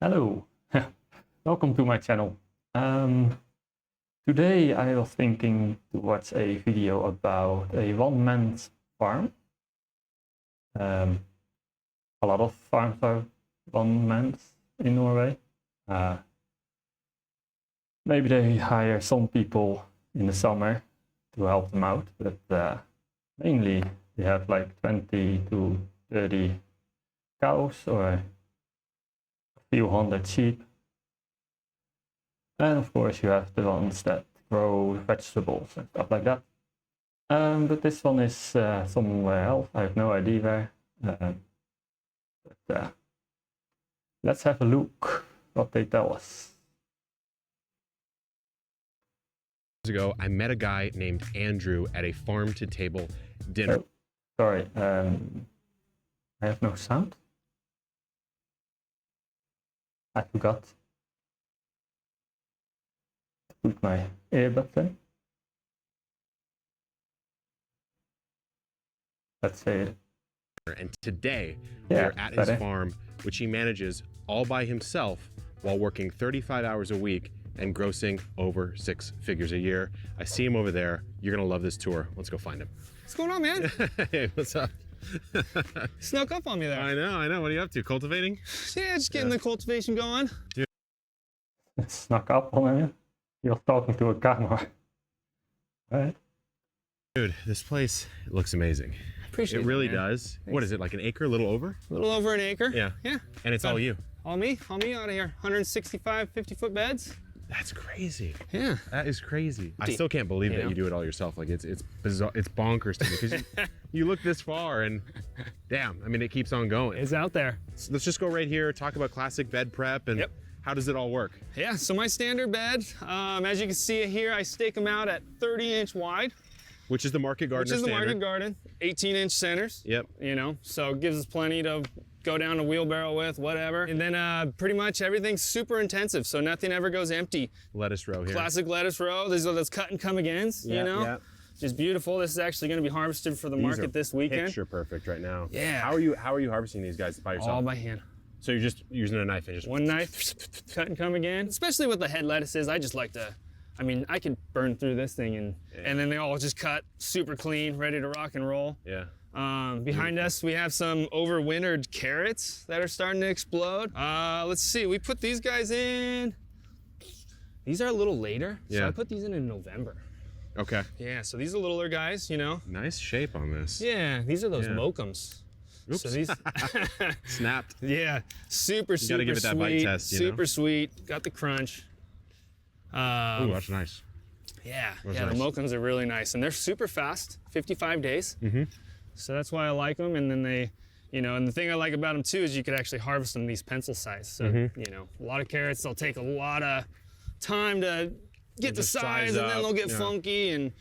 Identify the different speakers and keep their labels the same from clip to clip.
Speaker 1: Hello, welcome to my channel. Today I was thinking to watch a video about a one-man farm. A lot of farms are one-man in Norway. Maybe they hire some people in the summer to help them out, but mainly they have like 20 to 30 cows or a few hundred sheep. And of course you have the ones that grow vegetables and stuff like that. But this one is somewhere else. I have no idea where. Let's have a look what they tell us.
Speaker 2: Ago, I met a guy named Andrew at a farm-to-table dinner.
Speaker 1: Oh, sorry, I have no sound. I forgot to put my earbuds in. Let's say it.
Speaker 2: And today, we're at his farm, which he manages all by himself while working 35 hours a week and grossing over 6 figures a year. I see him over there. You're gonna love this tour. Let's go find him.
Speaker 3: What's going on, man?
Speaker 2: Hey, what's up?
Speaker 3: Snuck up on me there.
Speaker 2: I know. What are you up to? Cultivating?
Speaker 3: Yeah, just getting the cultivation going.
Speaker 2: Dude.
Speaker 1: Snuck up on you? You're talking to a camera. Right?
Speaker 2: Dude, this place looks amazing.
Speaker 3: Appreciate it.
Speaker 2: It really
Speaker 3: man.
Speaker 2: does.
Speaker 3: Thanks.
Speaker 2: What is it, like an acre, a little over?
Speaker 3: A little over an acre.
Speaker 2: Yeah.
Speaker 3: Yeah.
Speaker 2: And it's all you.
Speaker 3: All me out of here. 165 50-foot beds.
Speaker 2: That's crazy.
Speaker 3: Yeah.
Speaker 2: That is crazy. I still can't believe that you do it all yourself. Like it's bizarre. It's bonkers to me because you look this far and damn, I mean, it keeps on going.
Speaker 3: It's out there.
Speaker 2: So let's just go right here, talk about classic bed prep and how does it all work?
Speaker 3: Yeah, so my standard bed, as you can see here, I stake them out at 30-inch wide.
Speaker 2: Which is the market garden
Speaker 3: Which is the
Speaker 2: standard.
Speaker 3: market garden, 18-inch centers.
Speaker 2: Yep.
Speaker 3: You know, so it gives us plenty to go down a wheelbarrow with, whatever. And then pretty much everything's super intensive, so nothing ever goes empty.
Speaker 2: Lettuce row here.
Speaker 3: Classic lettuce row. These are those cut and come agains, you know?
Speaker 2: Yeah.
Speaker 3: Just beautiful. This is actually going to be harvested for the market this weekend.
Speaker 2: Picture perfect right now.
Speaker 3: Yeah.
Speaker 2: How are you harvesting these guys by yourself?
Speaker 3: All by hand.
Speaker 2: So you're just using a knife and just
Speaker 3: One knife, cut and come again. Especially with the head lettuces, I just like to, I mean, I could burn through this thing and then they all just cut super clean, ready to rock and roll.
Speaker 2: Yeah.
Speaker 3: Behind us, we have some overwintered carrots that are starting to explode. Let's see, we put these guys in. These are a little later, so I put these in November.
Speaker 2: Okay.
Speaker 3: Yeah, so these are littler guys, you know.
Speaker 2: Nice shape on this.
Speaker 3: Yeah, these are those mochums.
Speaker 2: Oops.
Speaker 3: So these
Speaker 2: Snapped.
Speaker 3: Yeah, super
Speaker 2: gotta give it that
Speaker 3: sweet,
Speaker 2: bite test, you know?
Speaker 3: super sweet. Got the crunch.
Speaker 2: Ooh, that's nice.
Speaker 3: Yeah,
Speaker 2: That's
Speaker 3: the
Speaker 2: nice.
Speaker 3: mochums are really nice, and they're super fast, 55 days. So that's why I like them. And then they, you know, and the thing I like about them too is you could actually harvest them these pencil size. So you know, a lot of carrots, they'll take a lot of time to get the size, and then they'll get funky. And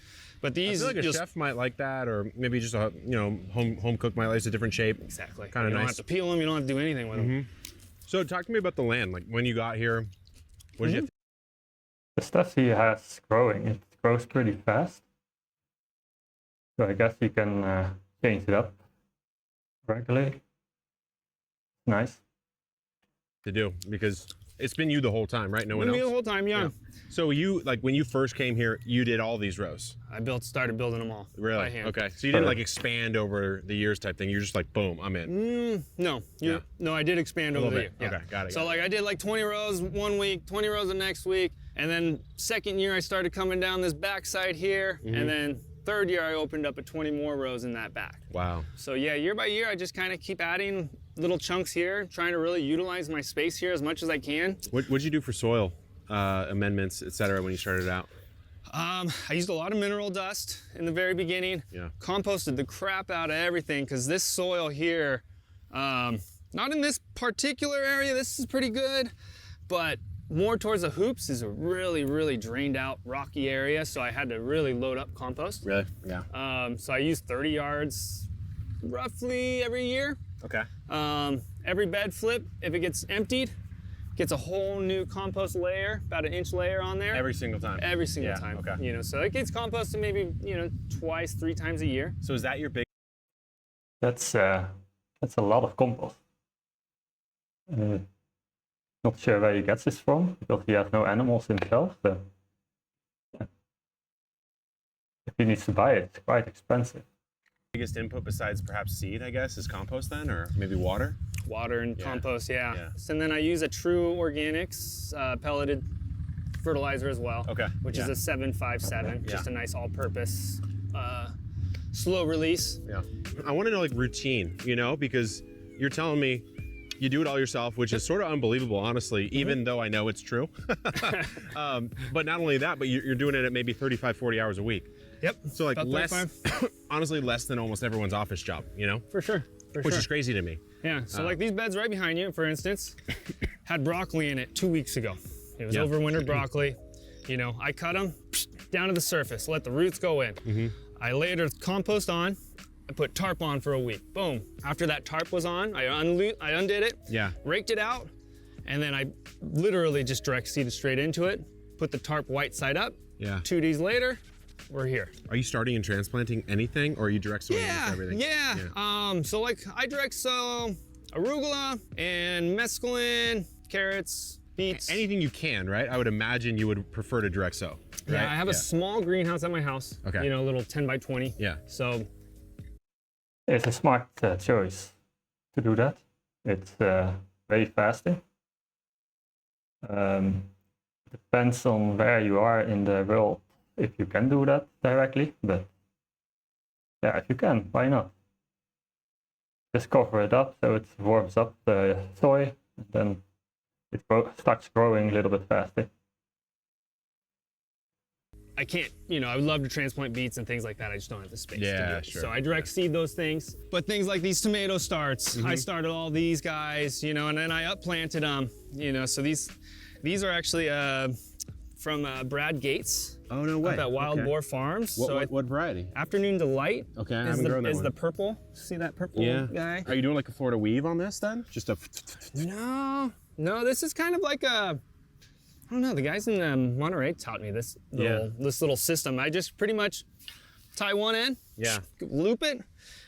Speaker 3: but these,
Speaker 2: I feel like a chef might like that, or maybe just a home cook might like it's a different shape.
Speaker 3: Exactly.
Speaker 2: Kind of
Speaker 3: You
Speaker 2: nice.
Speaker 3: don't have to peel them. You don't have to do anything with them.
Speaker 2: So talk to me about the land. Like when you got here, what did you have to
Speaker 1: The stuff he has growing, it grows pretty fast. So I guess you can change it up regularly. Nice.
Speaker 2: do? Because it's been you the whole time, right? No one
Speaker 3: Me the
Speaker 2: else?
Speaker 3: whole time, yeah.
Speaker 2: So you, like when you first came here, you did all these rows?
Speaker 3: I started building them all by
Speaker 2: Really?
Speaker 3: hand.
Speaker 2: Okay. So you didn't like expand over the years type thing. You're just like, boom, I'm in.
Speaker 3: No, I did expand over
Speaker 2: little
Speaker 3: the
Speaker 2: bit.
Speaker 3: year.
Speaker 2: Okay, got it,
Speaker 3: So
Speaker 2: got it.
Speaker 3: like I did like 20 rows one week, 20 rows the next week, and then second year I started coming down this backside here, and then third year I opened up at 20 more rows in that back.
Speaker 2: Wow.
Speaker 3: So yeah, year by year I just kind of keep adding little chunks here, trying to really utilize my space here as much as I can.
Speaker 2: What'd you do for soil amendments, et cetera, when you started out?
Speaker 3: I used a lot of mineral dust in the very beginning.
Speaker 2: Yeah.
Speaker 3: Composted the crap out of everything because this soil here, not in this particular area, this is pretty good, but more towards the hoops is a really, really drained out rocky area. So I had to really load up compost.
Speaker 2: Really? Yeah.
Speaker 3: So I used 30 yards roughly every year.
Speaker 2: Okay.
Speaker 3: Every bed flip, if it gets emptied, gets a whole new compost layer, about an inch layer on there.
Speaker 2: Every single time?
Speaker 3: Every single time.
Speaker 2: Okay.
Speaker 3: You know, so it gets composted maybe, you know, twice, 3 times a year.
Speaker 2: So is that your big...
Speaker 1: That's a lot of compost. Not sure where he gets this from, because he has no animals himself. So yeah. If he needs to buy it, it's quite expensive.
Speaker 2: Biggest input besides perhaps seed, I guess, is compost then, or maybe water?
Speaker 3: Water and compost, yeah. And then I use a True Organics pelleted fertilizer as well, which is a 757, just a nice all-purpose slow release.
Speaker 2: Yeah. I want to know like routine, you know, because you're telling me you do it all yourself, which is sort of unbelievable, honestly, even though I know it's true. But not only that, but you're doing it at maybe 35, 40 hours a week.
Speaker 3: Yep.
Speaker 2: So like less, honestly, less than almost everyone's office job, you know?
Speaker 3: For sure.
Speaker 2: Which is crazy to me.
Speaker 3: Yeah, so like these beds right behind you, for instance, had broccoli in it 2 weeks ago. It was overwintered broccoli. You know, I cut them down to the surface, let the roots go in. I laid a compost on, I put tarp on for a week. Boom. After that tarp was on, I undid it, raked it out, and then I literally just direct seeded straight into it, put the tarp white side up. 2 days later, we're here.
Speaker 2: Are you starting and transplanting anything, or are you direct sowing everything?
Speaker 3: So like I direct sow arugula and mesclun, carrots, beets.
Speaker 2: Anything you can, right? I would imagine you would prefer to direct sow. Right?
Speaker 3: Yeah, I have a small greenhouse at my house. You know, a little 10 by 20. So
Speaker 1: it's a smart choice to do that. It's very fasting. Depends on where you are in the world if you can do that directly, but yeah, if you can, why not? Just cover it up so it warms up the soil, and then it starts growing a little bit faster.
Speaker 3: I can't, you know, I would love to transplant beets and things like that. I just don't have the space to do it. So I direct seed those things. But things like these tomato starts, I started all these guys, you know, and then I upplanted them, you know. So these are actually from Brad Gates.
Speaker 2: Oh, no way.
Speaker 3: Up at Wild Boar Farms.
Speaker 2: What variety?
Speaker 3: Afternoon Delight.
Speaker 2: Okay, I haven't grown that one.
Speaker 3: The purple. See that purple guy?
Speaker 2: Are you doing like a Florida weave on this then? Just a...
Speaker 3: No, this is kind of like a, I don't know, the guys in Monterey taught me this little system. I just pretty much tie one end, loop it,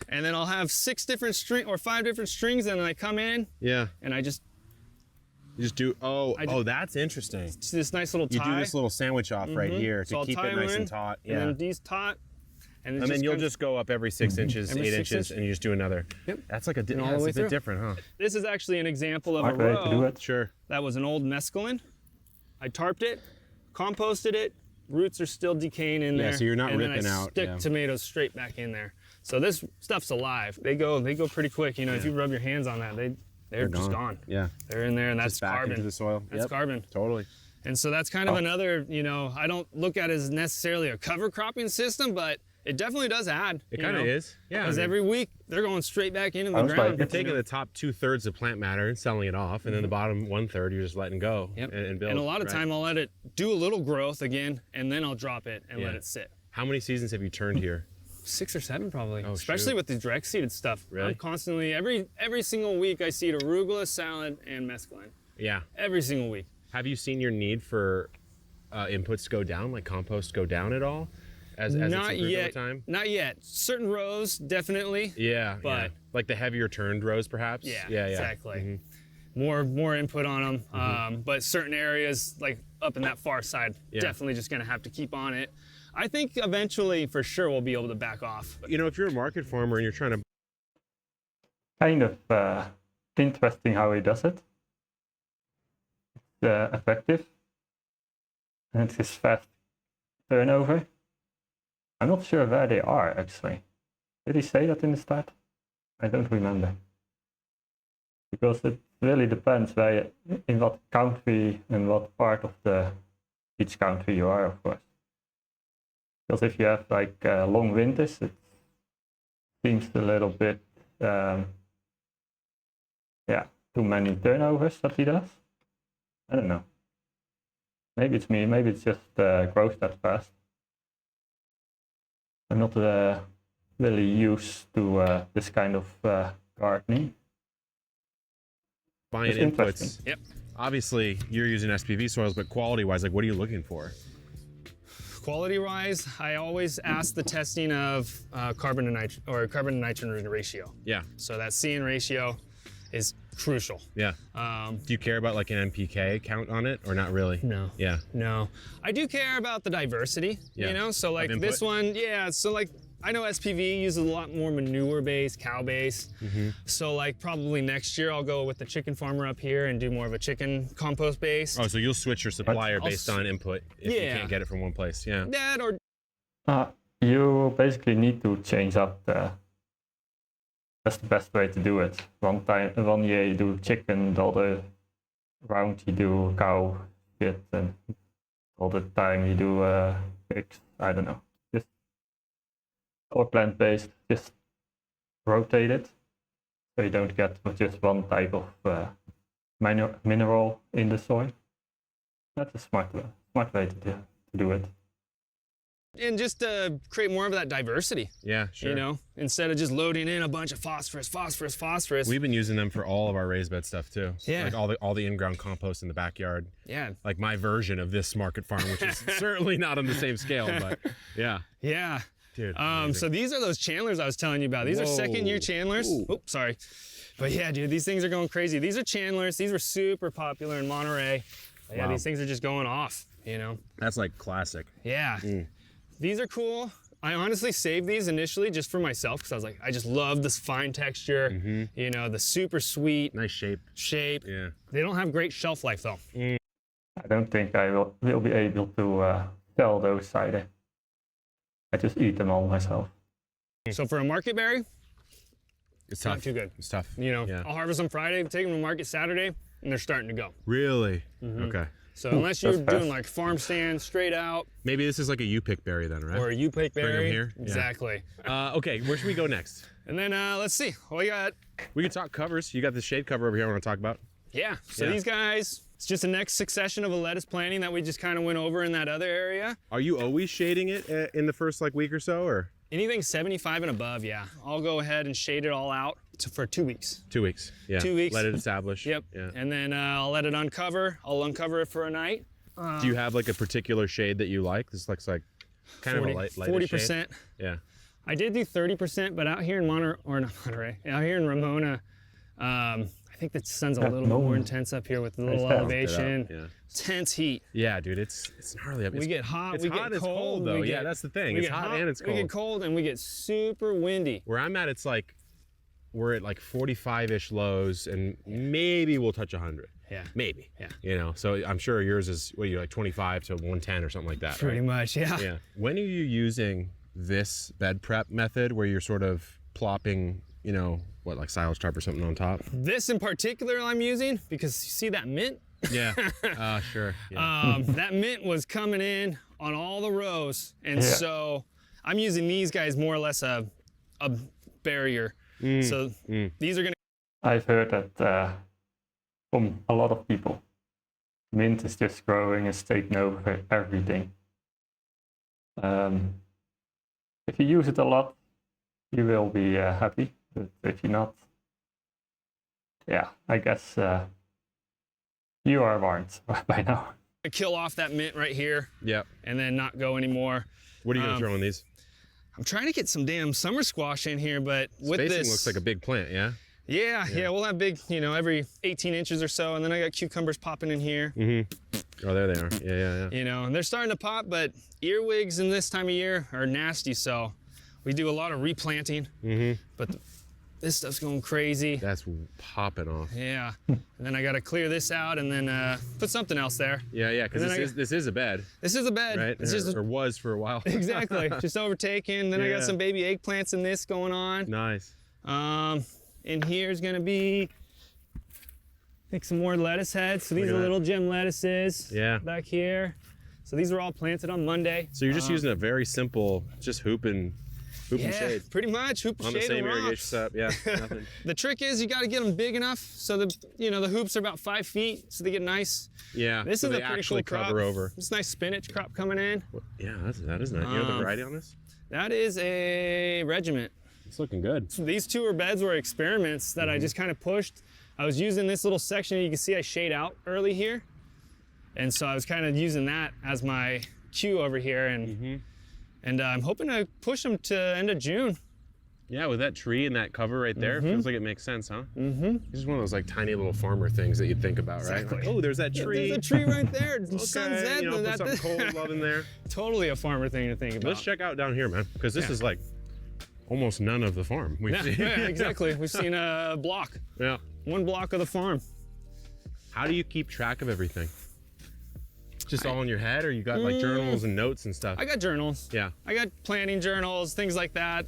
Speaker 3: and then I'll have 6 different string or 5 different strings, and then I come in, and I just...
Speaker 2: You just do, that's interesting.
Speaker 3: It's this nice little tie.
Speaker 2: You do this little sandwich off right here to keep it nice and taut.
Speaker 3: And then these taut.
Speaker 2: And then you'll just go up every 6 inches, 8 inches, and you just do another. That's like a bit different, huh?
Speaker 3: This is actually an example of a row
Speaker 1: to do it.
Speaker 3: That was an old mesclun. I tarped it, composted it, roots are still decaying in there.
Speaker 2: Yeah, so you're not ripping
Speaker 3: and I stick tomatoes straight back in there. So this stuff's alive. They go pretty quick. You know, if you rub your hands on that, they're just gone.
Speaker 2: Yeah.
Speaker 3: They're in there, and that's
Speaker 2: just back
Speaker 3: carbon.
Speaker 2: Into the soil.
Speaker 3: That's carbon.
Speaker 2: Totally.
Speaker 3: And so that's kind of another, you know, I don't look at it as necessarily a cover cropping system, but it definitely does add.
Speaker 2: It kind of is. Yeah.
Speaker 3: Because every week they're going straight back into the ground.
Speaker 2: You're taking the top 2/3 of plant matter and selling it off, and then the bottom 1/3 you're just letting go and build.
Speaker 3: And a lot of time I'll let it do a little growth again, and then I'll drop it and let it sit.
Speaker 2: How many seasons have you turned here?
Speaker 3: 6 or 7 probably.
Speaker 2: Oh,
Speaker 3: especially with the direct seeded stuff.
Speaker 2: Really?
Speaker 3: I'm constantly, every single week I seed arugula, salad, and mesclun.
Speaker 2: Yeah.
Speaker 3: Every single week.
Speaker 2: Have you seen your need for inputs go down, like compost go down at all? As
Speaker 3: not
Speaker 2: it's
Speaker 3: yet.
Speaker 2: Over time?
Speaker 3: Not yet. Certain rows, definitely.
Speaker 2: Yeah.
Speaker 3: But
Speaker 2: like the heavier turned rows, perhaps.
Speaker 3: Yeah. Exactly. More input on them. But certain areas, like up in that far side, definitely just gonna have to keep on it. I think eventually, for sure, we'll be able to back off.
Speaker 2: You know, if you're a market farmer and you're trying to...
Speaker 1: Kind of interesting how he does it. It's effective. And it's his fast turnover. I'm not sure where they are, actually. Did he say that in the start? I don't remember. Because it really depends in what country and what part of each country you are, of course. Because if you have like long winters, it seems a little bit, too many turnovers that he does. I don't know. Maybe it's me, maybe it's just grows that fast. I'm not really used to this kind of gardening.
Speaker 2: Buying inputs. Yep. Obviously, you're using SPV soils, but quality-wise, like, what are you looking for?
Speaker 3: Quality-wise, I always ask the testing of carbon to nitrogen ratio.
Speaker 2: Yeah.
Speaker 3: So that C/N ratio is crucial.
Speaker 2: Yeah. Do you care about like an NPK count on it or not really?
Speaker 3: No.
Speaker 2: Yeah.
Speaker 3: No. I do care about the diversity,
Speaker 2: Yeah.
Speaker 3: you know? So like
Speaker 2: Of
Speaker 3: this
Speaker 2: input?
Speaker 3: one, yeah, so like I know SPV uses a lot more manure-based, cow-based. So like probably next year I'll go with the chicken farmer up here and do more of a chicken compost base.
Speaker 2: Oh, so you'll switch your supplier based on input if you
Speaker 3: Yeah.
Speaker 2: can't get it from one place. Yeah.
Speaker 3: That or
Speaker 1: You basically need to change up that's the best way to do it. One year you do chicken, the other round you do cow shit, and all the time you do pigs. I don't know. Just or plant-based. Just rotate it so you don't get just one type of mineral in the soil. That's a smart way to do it.
Speaker 3: and just create more of that diversity.
Speaker 2: Yeah, sure.
Speaker 3: You know, instead of just loading in a bunch of phosphorus.
Speaker 2: We've been using them for all of our raised bed stuff too.
Speaker 3: Yeah.
Speaker 2: Like all the in-ground compost in the backyard.
Speaker 3: Yeah.
Speaker 2: Like my version of this market farm, which is certainly not on the same scale, but yeah.
Speaker 3: Yeah.
Speaker 2: Dude.
Speaker 3: So these are those chandlers I was telling you about. These are second-year chandlers.
Speaker 2: Ooh.
Speaker 3: Oops, sorry. But yeah, dude, these things are going crazy. These are chandlers. These were super popular in Monterey. But yeah,
Speaker 2: Wow.
Speaker 3: these things are just going off, you know?
Speaker 2: That's like classic.
Speaker 3: Yeah. These are cool. I honestly saved these initially just for myself because I was like, I just love this fine texture, you know, the super sweet
Speaker 2: Nice shape. Yeah.
Speaker 3: They don't have great shelf life though.
Speaker 1: I don't think I will be able to sell those either. I just eat them all myself.
Speaker 3: So for a market berry,
Speaker 2: It's
Speaker 3: not
Speaker 2: tough.
Speaker 3: too good.
Speaker 2: It's tough.
Speaker 3: You know,
Speaker 2: Yeah.
Speaker 3: I'll harvest them Friday, take them to market Saturday, and they're starting to go.
Speaker 2: Really? Okay.
Speaker 3: So unless you're
Speaker 1: that's
Speaker 3: doing
Speaker 1: fast.
Speaker 3: like farm stand straight out
Speaker 2: Maybe this is like a U-pick berry then, right?
Speaker 3: or a U-pick
Speaker 2: Bring 'em
Speaker 3: berry.
Speaker 2: here? Yeah.
Speaker 3: Exactly.
Speaker 2: Okay, where should we go next?
Speaker 3: And then let's see. What we got?
Speaker 2: We can talk covers. You got the shade cover over here I want to talk about.
Speaker 3: Yeah. So
Speaker 2: Yeah.
Speaker 3: these guys, it's just the next succession of a lettuce planting that we just kind of went over in that other area.
Speaker 2: Are you always shading it in the first like week or so, or?
Speaker 3: Anything 75 and above, yeah. I'll go ahead and shade it all out for 2 weeks.
Speaker 2: 2 weeks. Yeah.
Speaker 3: 2 weeks.
Speaker 2: Let it establish.
Speaker 3: Yep.
Speaker 2: Yeah.
Speaker 3: And then I'll let it uncover. I'll uncover it for a night.
Speaker 2: Do you have like a particular shade that you like? This looks like kind of a light
Speaker 3: 40%.
Speaker 2: shade. Yeah.
Speaker 3: I did do 30%, but out here in Monterey, out here in Ramona, I think the sun's a little bit more intense up here with the little
Speaker 1: Nice.
Speaker 3: elevation.
Speaker 2: Yeah.
Speaker 3: Intense heat.
Speaker 2: Yeah, dude, it's gnarly up.
Speaker 3: We get hot,
Speaker 2: it's
Speaker 3: we
Speaker 2: hot,
Speaker 3: get
Speaker 2: it's
Speaker 3: cold.
Speaker 2: though.
Speaker 3: we
Speaker 2: Yeah,
Speaker 3: get-
Speaker 2: that's the thing.
Speaker 3: we
Speaker 2: It's
Speaker 3: get
Speaker 2: hot and it's
Speaker 3: We get
Speaker 2: cold.
Speaker 3: cold and we get super windy.
Speaker 2: Where I'm at, it's like we're at like 45-ish lows, and maybe we'll touch 100.
Speaker 3: Yeah.
Speaker 2: Maybe.
Speaker 3: Yeah.
Speaker 2: You know, so I'm sure yours is what you're like 25 to 110 or something like that.
Speaker 3: Pretty
Speaker 2: right?
Speaker 3: much, yeah.
Speaker 2: Yeah. When are you using this bed prep method where you're sort of plopping, you know, what, like silage tarp or something on top?
Speaker 3: This in particular I'm using because you see that mint?
Speaker 2: Yeah. Sure. Yeah.
Speaker 3: That mint was coming in on all the rows. And
Speaker 1: Yeah.
Speaker 3: so I'm using these guys more or less a barrier. So these are gonna
Speaker 1: I've heard that from a lot of people, mint is just growing and taking over everything. If you use it a lot, you will be happy. But if you're not, yeah, I guess you are warned by now.
Speaker 3: kill off that mint right here
Speaker 2: Yeah.
Speaker 3: and then not go anymore.
Speaker 2: What are you going to throw in these?
Speaker 3: I'm trying to get some damn summer squash in here, but with
Speaker 2: Spacing
Speaker 3: this,
Speaker 2: looks like a big plant, yeah?
Speaker 3: yeah, we'll have big, you know, every 18 inches or so, and then I got cucumbers popping in here.
Speaker 2: Oh, there they are. Yeah.
Speaker 3: You know, and they're starting to pop, but earwigs in this time of year are nasty, so we do a lot of replanting. But this stuff's going crazy.
Speaker 2: That's popping off.
Speaker 3: Yeah, and then I got to clear this out and then put something else there.
Speaker 2: Yeah, because
Speaker 3: And then
Speaker 2: this is a bed,
Speaker 3: This is a bed.
Speaker 2: right?
Speaker 3: It's just
Speaker 2: or was for a while.
Speaker 3: exactly just overtaken. Then I
Speaker 2: Yeah.
Speaker 3: got some baby eggplants in this going on.
Speaker 2: Nice.
Speaker 3: In here is gonna be, I think, some more lettuce heads. So these
Speaker 2: Look
Speaker 3: are
Speaker 2: at that.
Speaker 3: little gem lettuces.
Speaker 2: Yeah.
Speaker 3: Back here. So these were all planted on Monday.
Speaker 2: So you're just using a very simple, just hoop and
Speaker 3: Yeah,
Speaker 2: shade
Speaker 3: pretty much. Hoop
Speaker 2: on the
Speaker 3: shade
Speaker 2: same
Speaker 3: and
Speaker 2: irrigation
Speaker 3: rocks.
Speaker 2: setup. Yeah, nothing.
Speaker 3: The trick is you got to get them big enough so the the hoops are about 5 feet, so they get nice.
Speaker 2: Yeah.
Speaker 3: This
Speaker 2: so
Speaker 3: is
Speaker 2: they
Speaker 3: a pretty
Speaker 2: actually
Speaker 3: cool crop.
Speaker 2: cover over.
Speaker 3: This nice spinach crop coming in.
Speaker 2: Yeah, that is nice. You know the variety on this?
Speaker 3: That is a regiment.
Speaker 2: It's looking good.
Speaker 3: These two beds were experiments that I just kind of pushed. I was using this little section. You can see I shade out early here. And so I was kind of using that as my cue over here. And I'm hoping to push them to end of June.
Speaker 2: Yeah, with that tree and that cover right there, it feels like it makes sense, huh? Mm-hmm. It's just one of those like tiny little farmer things that you'd think about, right?
Speaker 3: Exactly.
Speaker 2: Like, oh, there's that tree.
Speaker 3: There's a tree right there.
Speaker 2: Okay,
Speaker 3: Sunset.
Speaker 2: you know, put something cold love in there.
Speaker 3: Totally a farmer thing to think about.
Speaker 2: Let's check out down here, man, because this is like almost none of the farm we've seen.
Speaker 3: Yeah, exactly. We've seen a block.
Speaker 2: Yeah.
Speaker 3: One block of the farm.
Speaker 2: How do you keep track of everything? Just all in your head, or you got like journals and notes and stuff?
Speaker 3: I got journals.
Speaker 2: Yeah.
Speaker 3: I got planning journals, things like that.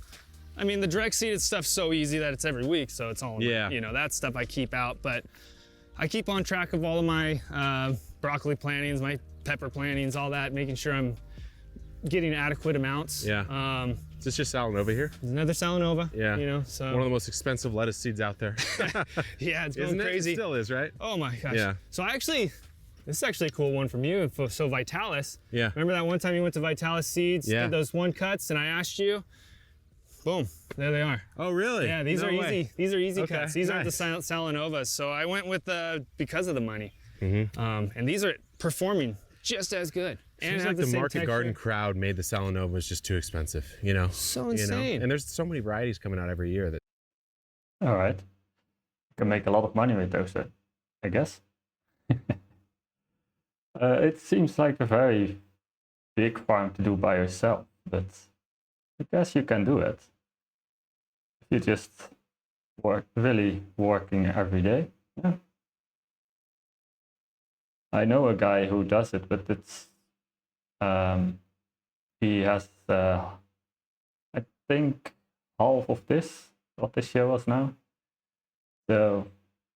Speaker 3: I mean, the direct seeded stuff's so easy that it's every week, so it's all, you know, that stuff I keep out. But I keep on track of all of my broccoli plantings, my pepper plantings, all that, making sure I'm getting adequate amounts.
Speaker 2: Yeah. Is this just Salanova here?
Speaker 3: Another Salanova.
Speaker 2: Yeah.
Speaker 3: You know, so
Speaker 2: one of the most expensive lettuce seeds out there.
Speaker 3: yeah, it's going
Speaker 2: Isn't
Speaker 3: crazy.
Speaker 2: It still is, right?
Speaker 3: Oh my gosh.
Speaker 2: Yeah.
Speaker 3: So this is actually a cool one from you. So Vitalis.
Speaker 2: Yeah.
Speaker 3: Remember that one time you went to Vitalis Seeds, did those one cuts, and I asked you? Boom, there they are.
Speaker 2: Oh, really?
Speaker 3: Yeah, these are easy. These are easy cuts. These aren't the Salanovas. So I went with because of the money. And these are performing just as good.
Speaker 2: Seems like the market garden crowd made the Salanovas just too expensive, you know?
Speaker 3: So insane.
Speaker 2: You know? And there's so many varieties coming out every year that.
Speaker 1: All right. You can make a lot of money with those, I guess. It seems like a very big farm to do by yourself, but I guess you can do it. If you just really working every day. Yeah. I know a guy who does it, but it's he has I think half of what this show was now. So,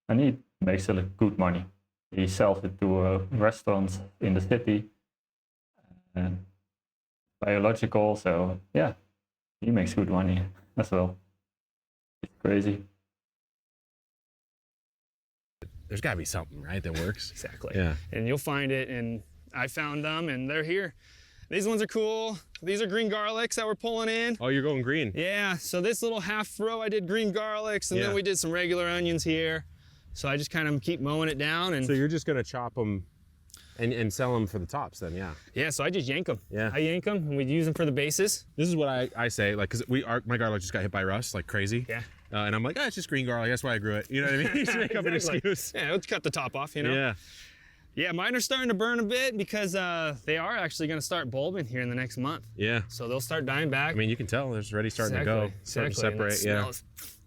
Speaker 1: and he makes a good money. He sells it to restaurants in the city, and biological. So yeah, he makes good money as well. It's crazy.
Speaker 2: There's got to be something, right, that works.
Speaker 3: Exactly.
Speaker 2: Yeah.
Speaker 3: And you'll find it, and I found them, and they're here. These ones are cool. These are green garlics that we're pulling in.
Speaker 2: Oh, you're going green.
Speaker 3: Yeah, so this little half row I did green garlics, and then we did some regular onions here. So I just kind of keep mowing it down. And
Speaker 2: so you're just gonna chop them and sell them for the tops then, yeah.
Speaker 3: Yeah, so I just yank them.
Speaker 2: Yeah.
Speaker 3: I yank them, and we use them for the bases.
Speaker 2: This is what I say, like, cause my garlic just got hit by rust like crazy.
Speaker 3: Yeah.
Speaker 2: And I'm like, it's just green garlic, that's why I grew it. You know what I mean? You just make up an excuse.
Speaker 3: Yeah, let's cut the top off, you know?
Speaker 2: Yeah.
Speaker 3: Yeah, mine are starting to burn a bit because they are actually going to start bulbing here in the next month.
Speaker 2: Yeah.
Speaker 3: So they'll start dying back.
Speaker 2: I mean, you can tell there's already starting to go, starting to separate. Yeah.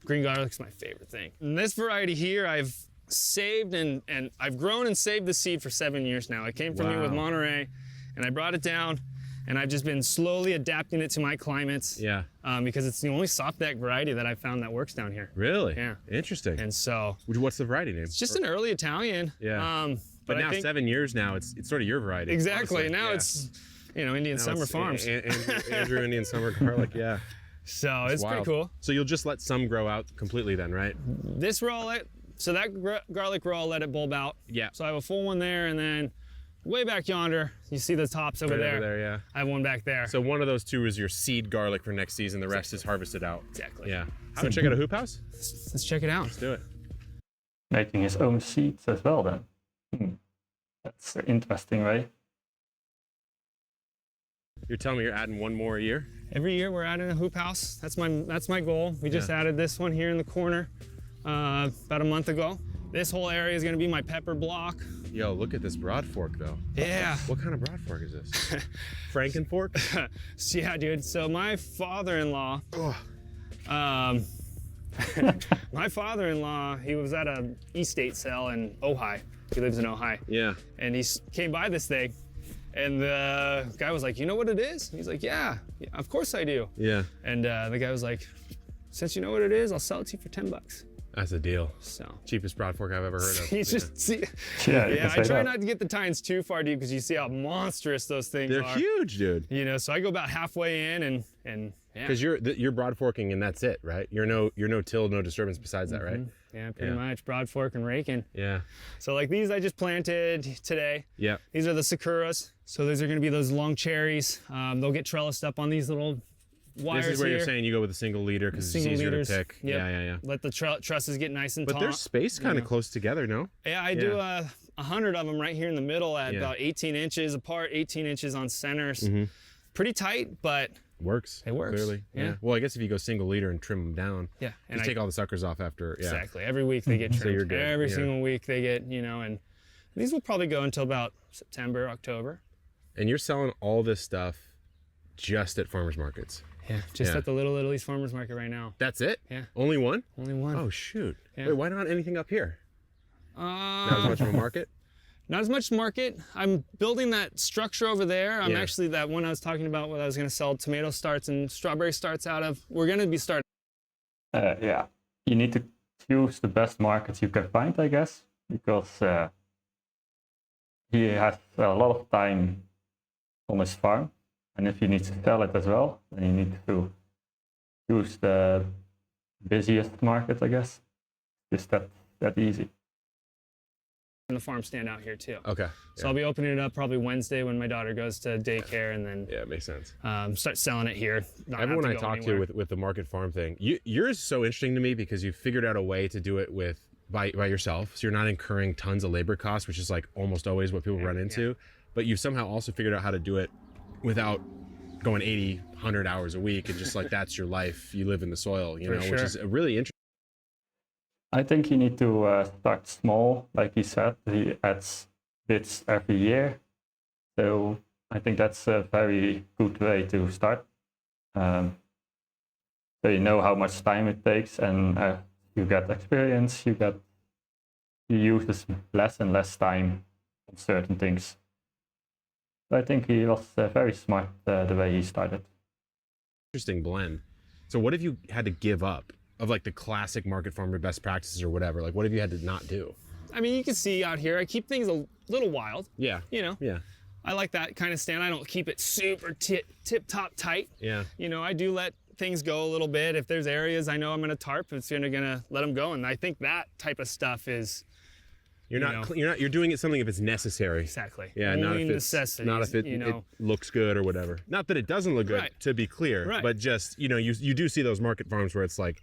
Speaker 3: Green garlic's my favorite thing. And this variety here, I've saved and I've grown and saved the seed for 7 years now. It came from me with Monterey, and I brought it down, and I've just been slowly adapting it to my climates.
Speaker 2: Yeah.
Speaker 3: Because it's the only soft deck variety that I found that works down here.
Speaker 2: Really?
Speaker 3: Yeah.
Speaker 2: Interesting.
Speaker 3: And so.
Speaker 2: What's the variety name?
Speaker 3: It's just an early Italian.
Speaker 2: Yeah. But now 7 years now, it's sort of your variety.
Speaker 3: Exactly.
Speaker 2: Honestly.
Speaker 3: Now it's, Indian Summer Farms.
Speaker 2: Andrew Indian Summer Garlic, yeah.
Speaker 3: So it's pretty cool.
Speaker 2: So you'll just let some grow out completely then, right?
Speaker 3: This row, so that garlic row, I'll let it bulb out.
Speaker 2: Yeah.
Speaker 3: So I have a full one there, and then way back yonder, you see the tops over there.
Speaker 2: Over there, yeah.
Speaker 3: I have one back there.
Speaker 2: So one of those two is your seed garlic for next season. The rest is harvested out.
Speaker 3: Exactly.
Speaker 2: Yeah. How to check out a hoop house?
Speaker 3: Let's check it out.
Speaker 2: Let's do it.
Speaker 1: Making his own seeds as well then. That's an interesting way.
Speaker 2: You're telling me you're adding one more a year?
Speaker 3: Every year we're adding a hoop house. That's my goal. We just added this one here in the corner about a month ago. This whole area is going to be my pepper block.
Speaker 2: Yo, look at this broad fork though.
Speaker 3: Yeah.
Speaker 2: What kind of broad fork is this? Franken fork?
Speaker 3: Yeah, dude. So my father-in-law, he was at a estate sale in Ojai. He lives in Ojai.
Speaker 2: Yeah.
Speaker 3: And he came by this thing, and the guy was like, "You know what it is?" And he's like, yeah, of course I do.
Speaker 2: Yeah.
Speaker 3: And the guy was like, "Since you know what it is, I'll sell it to you for $10."
Speaker 2: That's a deal.
Speaker 3: So
Speaker 2: cheapest broad fork I've ever heard of.
Speaker 3: He's just I try not to get the tines too far deep because you see how monstrous those things are.
Speaker 2: They're huge, dude.
Speaker 3: So I go about halfway in and
Speaker 2: because you're broad forking and that's it, right? You're no till, no disturbance besides that, right?
Speaker 3: Yeah, pretty much broad fork and raking.
Speaker 2: Yeah.
Speaker 3: So like these I just planted today.
Speaker 2: Yeah.
Speaker 3: These are the Sakuras. So these are going to be those long cherries. They'll get trellised up on these little wires.
Speaker 2: This is where
Speaker 3: here.
Speaker 2: you're saying you go with a single leader because it's easier to pick.
Speaker 3: Yep.
Speaker 2: Yeah.
Speaker 3: Let the trusses get nice and tall.
Speaker 2: But they're spaced kind of close together, no?
Speaker 3: Yeah, I do 100 of them right here in the middle at about 18 inches apart, 18 inches on centers. Pretty tight, but
Speaker 2: Works.
Speaker 3: It works.
Speaker 2: Clearly. Yeah. Well, I guess if you go single leader and trim them down.
Speaker 3: Yeah. And
Speaker 2: just take all the suckers off after. Yeah.
Speaker 3: Exactly. Every week they get trimmed.
Speaker 2: So you're good.
Speaker 3: Every single week they get, and these will probably go until about September, October.
Speaker 2: And you're selling all this stuff just at farmers markets.
Speaker 3: Yeah. Just at the Little Italy's farmers market right now.
Speaker 2: That's it?
Speaker 3: Yeah.
Speaker 2: Only one?
Speaker 3: Only one.
Speaker 2: Oh, shoot.
Speaker 3: Yeah.
Speaker 2: Wait, why not anything up here? Not as much of a market?
Speaker 3: Not as much market. I'm building that structure over there. I'm
Speaker 2: Yeah.
Speaker 3: actually that one I was talking about what I was going to sell tomato starts and strawberry starts out of. We're going to be starting.
Speaker 1: Yeah, you need to choose the best markets you can find, I guess, because he has a lot of time on his farm, and if he needs to sell it as well, then you need to choose the busiest market, I guess. Just that easy.
Speaker 3: The farm stand out here too.
Speaker 2: Okay.
Speaker 3: So I'll be opening it up probably Wednesday when my daughter goes to daycare, and then
Speaker 2: it makes sense.
Speaker 3: Start selling it here.
Speaker 2: Everyone I talk to with the market farm thing, yours is so interesting to me because you figured out a way to do it by yourself, so you're not incurring tons of labor costs, which is like almost always what people run into. Yeah. But you've somehow also figured out how to do it without going 80, 100 hours a week, and just like that's your life. You live in the soil, which is a really interesting.
Speaker 1: I think you need to start small, like he said. He adds bits every year, so I think that's a very good way to start. So you know how much time it takes, and you get experience. You use this less and less time on certain things. So I think he was very smart the way he started.
Speaker 2: Interesting blend. So what have you had to give up? Of like the classic market farmer best practices or whatever, like what have you had to not do?
Speaker 3: I mean, you can see out here, I keep things a little wild.
Speaker 2: Yeah.
Speaker 3: Yeah. I like that kind of stand. I don't keep it super tip top tight.
Speaker 2: Yeah.
Speaker 3: I do let things go a little bit. If there's areas I know I'm gonna tarp, it's gonna let them go. And I think that type of stuff is.
Speaker 2: You're doing it something if it's necessary.
Speaker 3: Exactly.
Speaker 2: Yeah.
Speaker 3: Only
Speaker 2: not if
Speaker 3: necessities,
Speaker 2: not if it looks good or whatever. Not that it doesn't look good,
Speaker 3: right.
Speaker 2: To be clear, but just you do see those market farms where it's like.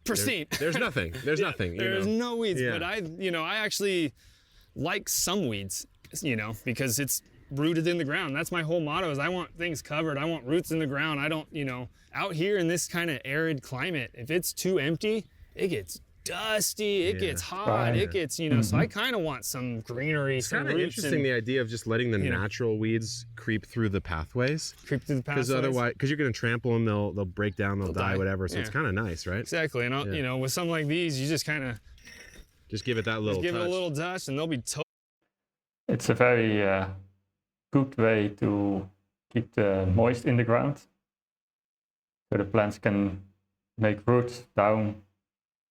Speaker 3: Pristine.
Speaker 2: There's nothing. There's nothing.
Speaker 3: There's no weeds, but I actually like some weeds, because it's rooted in the ground. That's my whole motto is I want things covered. I want roots in the ground. I don't, out here in this kind of arid climate, if it's too empty, it gets dusty, it gets hot, it gets, so I kind of want some greenery,
Speaker 2: it's kind of interesting the idea of just letting the natural weeds creep through the pathways. Because otherwise, because you're going to trample them, they'll break down, they'll die, whatever. So it's kind of nice, right?
Speaker 3: Exactly. And with something like these, you just kind of
Speaker 2: just give it that little
Speaker 3: give it a little touch, and they'll be
Speaker 1: It's a very good way to keep the moist in the ground, so the plants can make roots down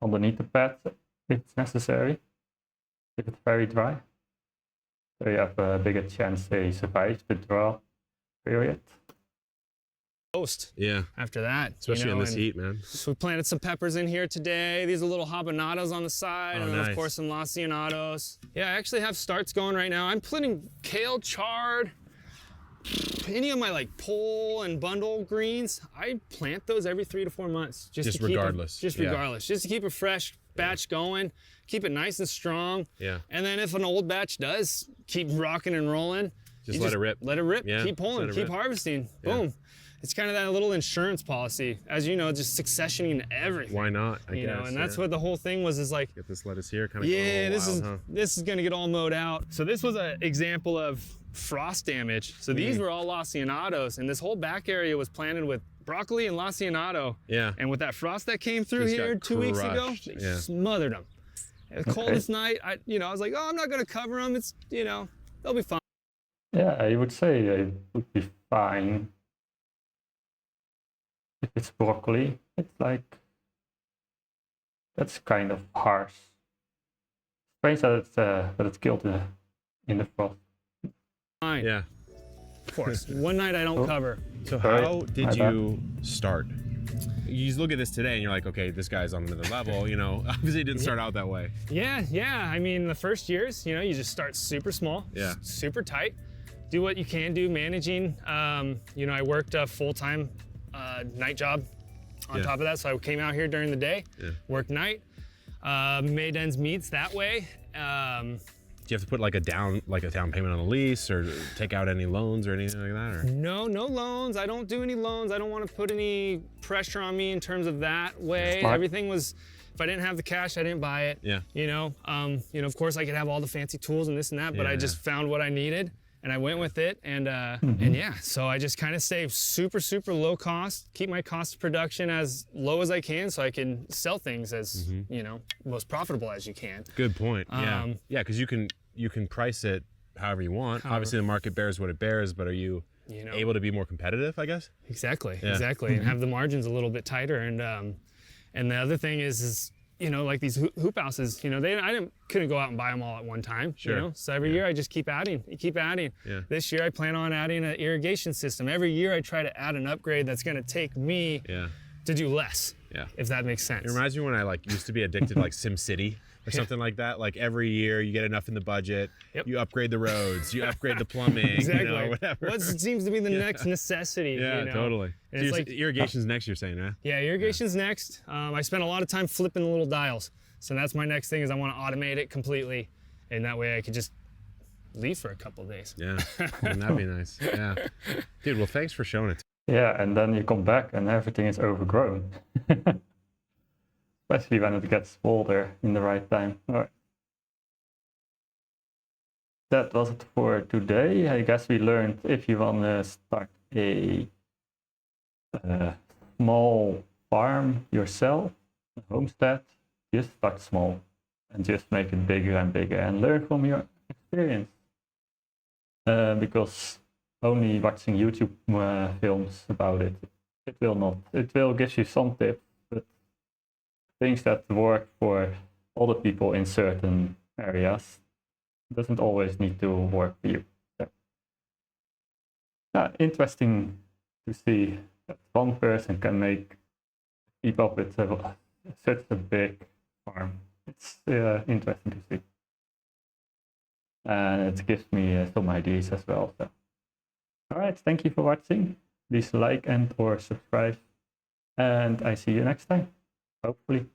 Speaker 1: underneath the pad if it's necessary, if it's very dry. So you have a bigger chance they survive the drought period.
Speaker 2: Yeah.
Speaker 3: After that.
Speaker 2: Especially in this heat, man.
Speaker 3: So we planted some peppers in here today. These are little habaneros on the side, and then of course some lacinados. Yeah, I actually have starts going right now. I'm planting kale, chard, any of my like pole and bundle greens. I plant those every 3 to 4 months. Just regardless. Just to keep a fresh batch going, keep it nice and strong.
Speaker 2: Yeah.
Speaker 3: And then if an old batch does keep rocking and rolling,
Speaker 2: just let it rip.
Speaker 3: Let it rip.
Speaker 2: Yeah.
Speaker 3: Keep pulling. Keep harvesting. Boom. Yeah. It's kind of that little insurance policy, as you know, just successioning everything.
Speaker 2: Why not? I guess.
Speaker 3: And that's what the whole thing was. Is like
Speaker 2: get this lettuce here, kind of.
Speaker 3: Yeah, this is gonna get all mowed out. So this was an example of frost damage. So these were all lacinados, and this whole back area was planted with broccoli and lacinado.
Speaker 2: Yeah.
Speaker 3: And with that frost that came through here 2 weeks ago, they smothered them. The coldest night, I was like, oh, I'm not gonna cover them. It's they'll be fine.
Speaker 1: Yeah, I would say they would be fine. If it's broccoli, it's like, that's kind of harsh. Strange that it's killed in the frost.
Speaker 3: Fine.
Speaker 2: Yeah.
Speaker 3: Of course. One night I don't cover.
Speaker 2: So how did you start? You look at this today and you're like, okay, this guy's on another level, obviously it didn't start out that way.
Speaker 3: Yeah. I mean, the first years, you just start super small, super tight, do what you can do managing. I worked a full-time night job on top of that. So I came out here during the day, worked night, made ends meets that way.
Speaker 2: Do you have to put like a down payment on the lease, or take out any loans or anything like that? Or?
Speaker 3: No loans. I don't do any loans. I don't want to put any pressure on me in terms of that way.
Speaker 1: Smart.
Speaker 3: Everything was, if I didn't have the cash, I didn't buy it.
Speaker 2: Yeah.
Speaker 3: You know, of course I could have all the fancy tools and this and that, but I just found what I needed and I went with it. And yeah, so I just kind of stay super, super low cost, keep my cost of production as low as I can so I can sell things as, most profitable as you can.
Speaker 2: Good point. Yeah. Yeah, because you can price it however you want. Obviously the market bears what it bears, but are you able to be more competitive, I guess?
Speaker 3: Exactly. And have the margins a little bit tighter. And the other thing is like these hoop houses, I couldn't go out and buy them all at one time.
Speaker 2: Sure.
Speaker 3: So every year I just keep adding.
Speaker 2: Yeah.
Speaker 3: This year I plan on adding an irrigation system. Every year I try to add an upgrade that's going to take me to do less.
Speaker 2: Yeah.
Speaker 3: If that makes sense.
Speaker 2: It reminds me when I used to be addicted to SimCity or something like that. Like every year you get enough in the budget, you upgrade the roads, you upgrade the plumbing,
Speaker 3: exactly.
Speaker 2: Whatever.
Speaker 3: What seems to be the next necessity.
Speaker 2: Yeah, totally. So it's like irrigation's next, you're saying, huh?
Speaker 3: Yeah, irrigation's next. I spent a lot of time flipping the little dials. So that's my next thing is I want to automate it completely. And that way I could just leave for a couple of days.
Speaker 2: Yeah, that'd be nice. Yeah. Dude, well, thanks for showing it.
Speaker 1: Yeah, and then you come back and everything is overgrown. Especially when it gets older in the right time. All right. That was it for today. I guess we learned if you want to start a small farm yourself, a homestead, just start small and just make it bigger and bigger and learn from your experience. Because only watching YouTube films about it will not. It will give you some tips, but things that work for other people in certain areas doesn't always need to work for you. So, interesting to see that one person can keep up with such a big farm. It's interesting to see. And it gives me some ideas as well. So. All right, thank you for watching. Please like and or subscribe. And I see you next time, hopefully.